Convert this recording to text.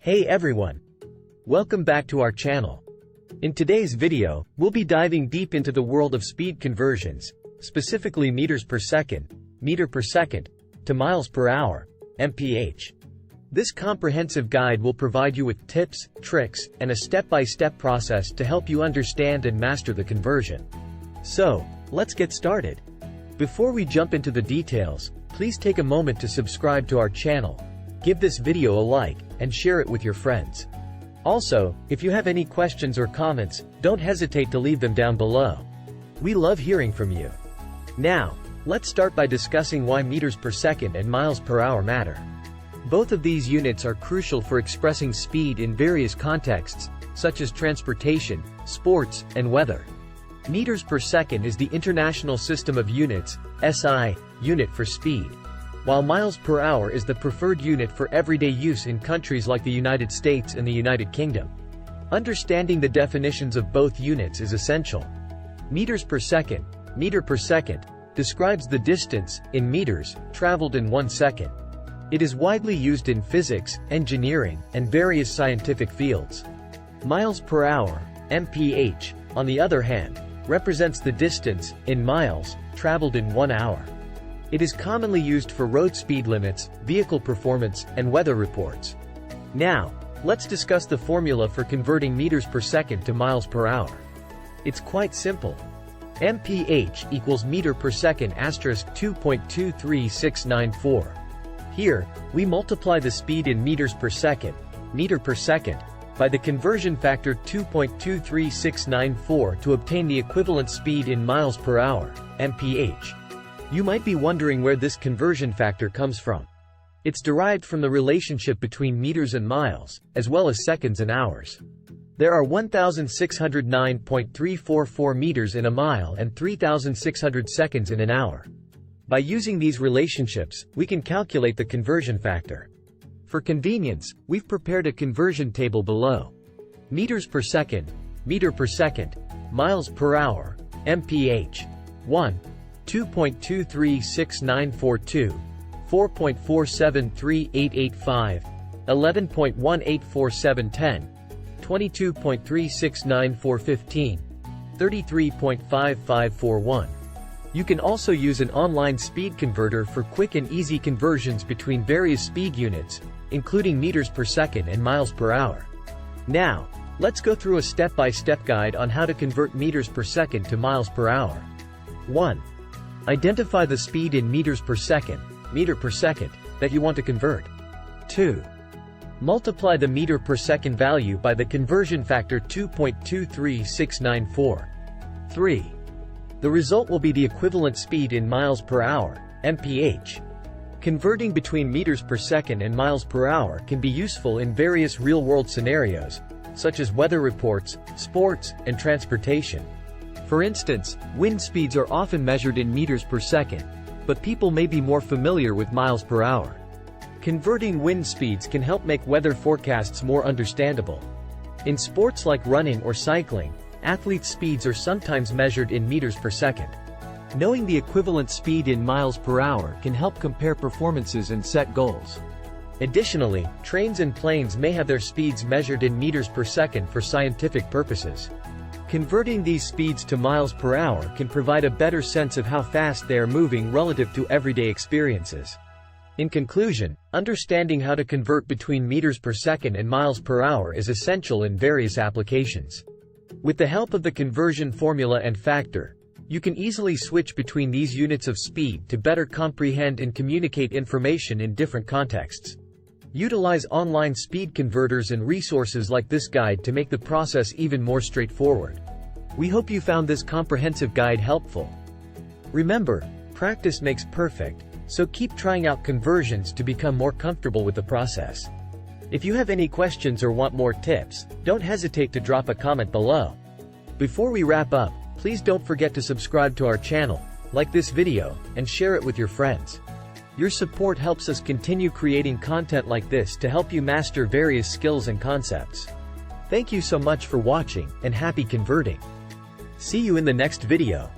Hey everyone! Welcome back to our channel. In today's video, we'll be diving deep into the world of speed conversions, specifically meters per second, meter per second, to miles per hour, mph. This comprehensive guide will provide you with tips, tricks, and a step-by-step process to help you understand and master the conversion. So, let's get started. Before we jump into the details, please take a moment to subscribe to our channel. Give this video a like, and share it with your friends. Also, if you have any questions or comments, don't hesitate to leave them down below. We love hearing from you. Now, let's start by discussing why meters per second and miles per hour matter. Both of these units are crucial for expressing speed in various contexts, such as transportation, sports, and weather. Meters per second is the International System of Units, SI, unit for speed, while miles per hour is the preferred unit for everyday use in countries like the United States and the United Kingdom. Understanding the definitions of both units is essential. Meters per second, meter per second, describes the distance, in meters, traveled in 1 second. It is widely used in physics, engineering, and various scientific fields. Miles per hour, mph, on the other hand, represents the distance, in miles, traveled in 1 hour. It is commonly used for road speed limits, vehicle performance, and weather reports. Now, let's discuss the formula for converting meters per second to miles per hour. It's quite simple. mph equals meter per second asterisk 2.23694. Here, we multiply the speed in meters per second, meter per second, by the conversion factor 2.23694 to obtain the equivalent speed in miles per hour, mph. You might be wondering where this conversion factor comes from. It's derived from the relationship between meters and miles, as well as seconds and hours. There are 1,609.344 meters in a mile and 3,600 seconds in an hour. By using these relationships, we can calculate the conversion factor. For convenience, we've prepared a conversion table below. Meters per second, meter per second, miles per hour, mph. 1. 2.236942, 4.473885, 11.1847010, 22.369415, 33.5541. You can also use an online speed converter for quick and easy conversions between various speed units, including meters per second and miles per hour. Now, let's go through a step-by-step guide on how to convert meters per second to miles per hour. 1. Identify the speed in meters per second, meter per second, that you want to convert. 2. Multiply the meter per second value by the conversion factor 2.23694. 3. The result will be the equivalent speed in miles per hour, mph. Converting between meters per second and miles per hour can be useful in various real-world scenarios, such as weather reports, sports, and transportation. For instance, wind speeds are often measured in meters per second, but people may be more familiar with miles per hour. Converting wind speeds can help make weather forecasts more understandable. In sports like running or cycling, athletes' speeds are sometimes measured in meters per second. Knowing the equivalent speed in miles per hour can help compare performances and set goals. Additionally, trains and planes may have their speeds measured in meters per second for scientific purposes. Converting these speeds to miles per hour can provide a better sense of how fast they are moving relative to everyday experiences. In conclusion, understanding how to convert between meters per second and miles per hour is essential in various applications. With the help of the conversion formula and factor, you can easily switch between these units of speed to better comprehend and communicate information in different contexts. Utilize online speed converters and resources like this guide to make the process even more straightforward. We hope you found this comprehensive guide helpful. Remember, practice makes perfect, so keep trying out conversions to become more comfortable with the process. If you have any questions or want more tips, don't hesitate to drop a comment below. Before we wrap up, please don't forget to subscribe to our channel, like this video, and share it with your friends. Your support helps us continue creating content like this to help you master various skills and concepts. Thank you so much for watching, and happy converting. See you in the next video.